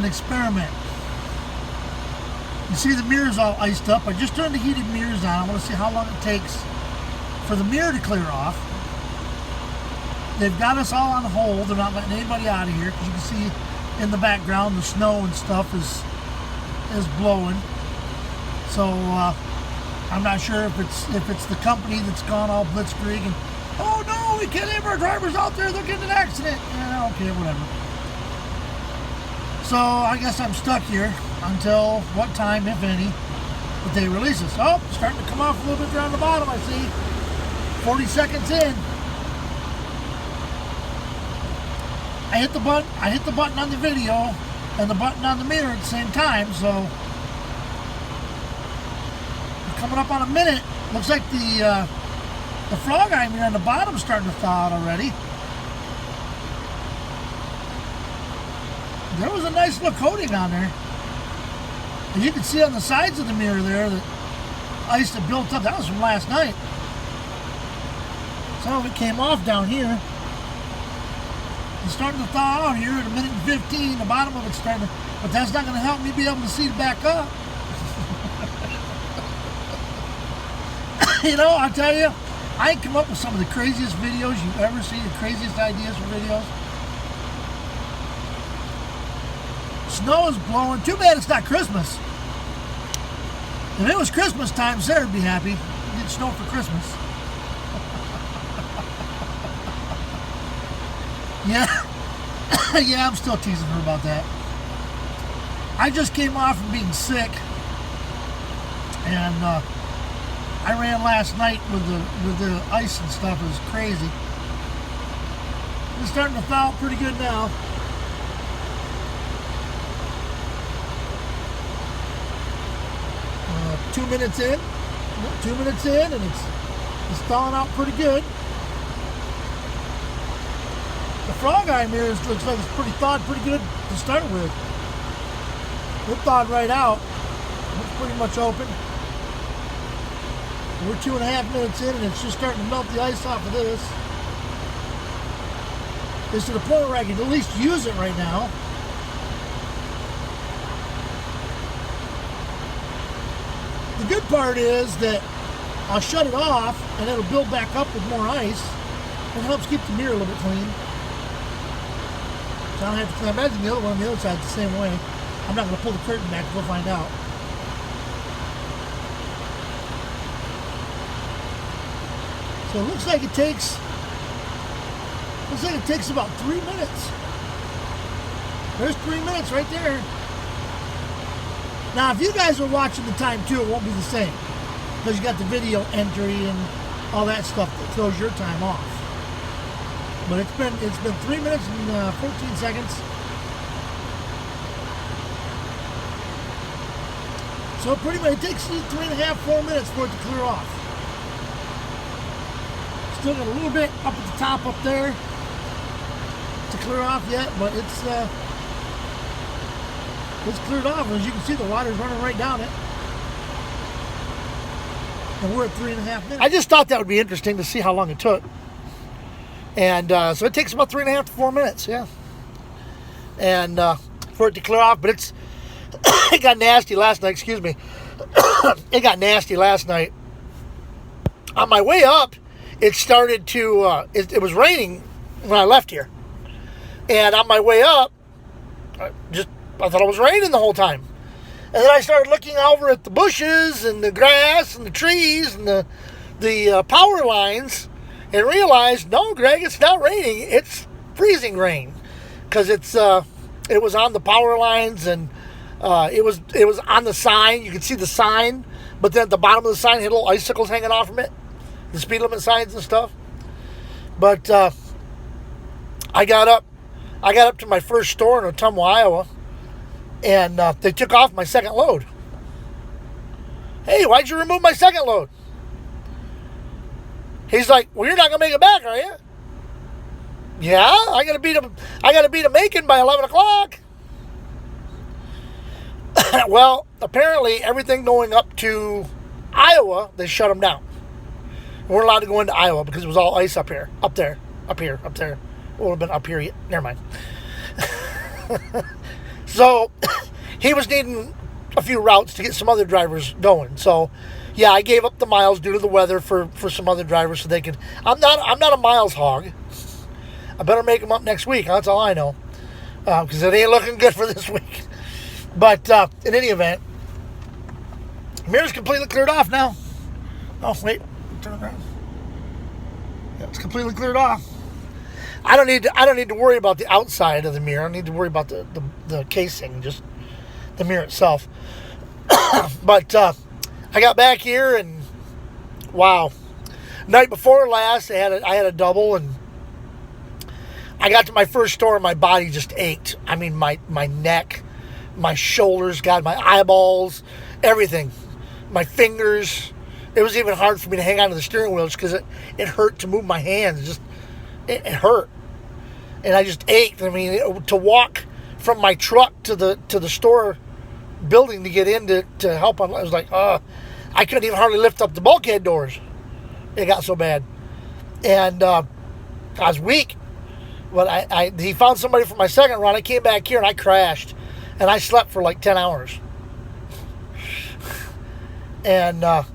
experiment. You see the mirror's all iced up. I just turned the heated mirrors on. I want to see how long it takes for the mirror to clear off. They've got us all on hold. They're not letting anybody out of here because you can see in the background the snow and stuff is blowing. So I'm not sure if it's the company that's gone all blitzkrieg and, oh no, we can't have our drivers out there, they'll get in an accident. Yeah, okay, whatever. So I guess I'm stuck here until what time, if any, that they release us. Oh, starting to come off a little bit down the bottom, I see. 40 seconds in. I hit the button on the video and the button on the mirror at the same time, so we're coming up on a minute. Looks like the frog eye mirror on the bottom's starting to thaw out already. There was a nice little coating on there. And you can see on the sides of the mirror there that ice that built up. That was from last night. Some of it came off down here. It's starting to thaw out here at 1:15. The bottom of it's starting to, but that's not going to help me be able to see it back up. You know, I'll tell you, I come up with some of the craziest videos you've ever seen, the craziest ideas for videos. Snow is blowing. Too bad it's not Christmas. If it was Christmas time, Sarah would be happy. We get snow for Christmas. Yeah. Yeah, I'm still teasing her about that. I just came off from being sick. And I ran last night with the ice and stuff. It was crazy. It's starting to thaw out pretty good now. Two minutes in, and it's thawing out pretty good. The frog eye mirrors looks like it's thawed pretty good to start with. It thawed right out. It's pretty much open. We're 2.5 minutes in, and it's just starting to melt the ice off of this. It's to the point where I can at least use it right now. The good part is that I'll shut it off and it'll build back up with more ice. It helps keep the mirror a little bit clean. So I don't have to, I imagine the other one on the other side is the same way. I'm not going to pull the curtain back, we'll find out. So it looks like it takes about 3 minutes. There's 3 minutes right there. Now, if you guys are watching the time too, it won't be the same because you got the video entry and all that stuff that throws your time off. But it's been 3 minutes and 14 seconds. So pretty much it takes you 3.5, 4 minutes for it to clear off. Still got a little bit up at the top up there to clear off yet, but it's cleared off. As you can see, the water's running right down it. And we're at 3.5 minutes. I just thought that would be interesting to see how long it took. And so it takes about 3.5 to 4 minutes, yeah. And for it to clear off, but it got nasty last night, excuse me. It got nasty last night. On my way up, it started to, it was raining when I left here. And on my way up, I thought it was raining the whole time. And then I started looking over at the bushes and the grass and the trees and the power lines and realized, no, Greg, it's not raining. It's freezing rain. Because it was on the power lines and it was on the sign. You could see the sign. But then at the bottom of the sign had little icicles hanging off from it. The speed limit signs and stuff. But I got up to my first store in Ottumwa, Iowa. And they took off my second load. Hey, why'd you remove my second load? He's like, well, you're not gonna make it back, are you? Yeah, I gotta be to Macon by 11 o'clock. Well, apparently everything going up to Iowa, they shut them down. We weren't allowed to go into Iowa because it was all ice up here, up there. It would have been up here. Never mind. So he was needing a few routes to get some other drivers going. So yeah, I gave up the miles due to the weather for some other drivers so they could. I'm not a miles hog. I better make them up next week. That's all I know, because it ain't looking good for this week. But in any event, mirror's completely cleared off now. Oh wait, turn it around. Yeah, it's completely cleared off. I don't need to worry about the outside of the mirror. I don't need to worry about the casing, just the mirror itself. But I got back here and wow, night before last I had a double, and I got to my first store and my body just ached. I mean, my neck, my shoulders, God, my eyeballs, everything, my fingers. It was even hard for me to hang on to the steering wheel just because it hurt to move my hands. Just it hurt, and I just ached. I mean, to walk from my truck to the store building to get in to help on, I was like, I couldn't even hardly lift up the bulkhead doors. It got so bad, and I was weak. But he found somebody for my second run. I came back here and I crashed, and I slept for like 10 hours, and I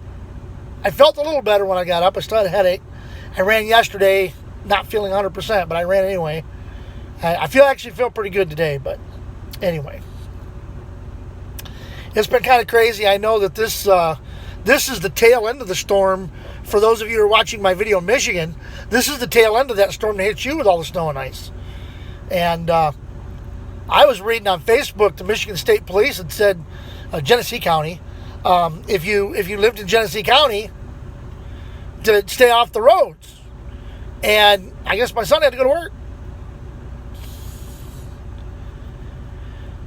felt a little better when I got up. I still had a headache. I ran yesterday, not feeling 100%, but I ran anyway. I actually feel pretty good today, but anyway. It's been kind of crazy. I know that this is the tail end of the storm. For those of you who are watching my video in Michigan, this is the tail end of that storm that hit you with all the snow and ice. And I was reading on Facebook, the Michigan State Police had said, Genesee County, if you lived in Genesee County, to stay off the roads. And I guess my son had to go to work.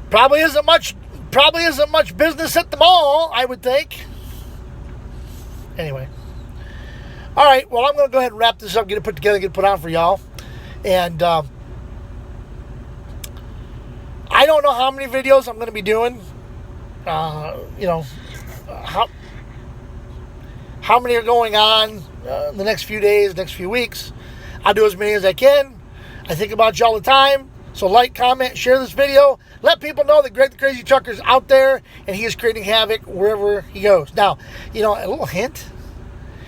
Probably isn't much business at the mall, I would think. Anyway. All right, well, I'm going to go ahead and wrap this up, get it put together, get it put on for y'all. And I don't know how many videos I'm going to be doing. How many are going on the next few days, next few weeks. I'll do as many as I can. I think about you all the time. So like, comment, share this video. Let people know that Greg the Crazy Trucker is out there and he is creating havoc wherever he goes. Now, a little hint.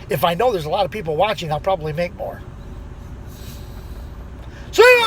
If I know there's a lot of people watching, I'll probably make more. See ya!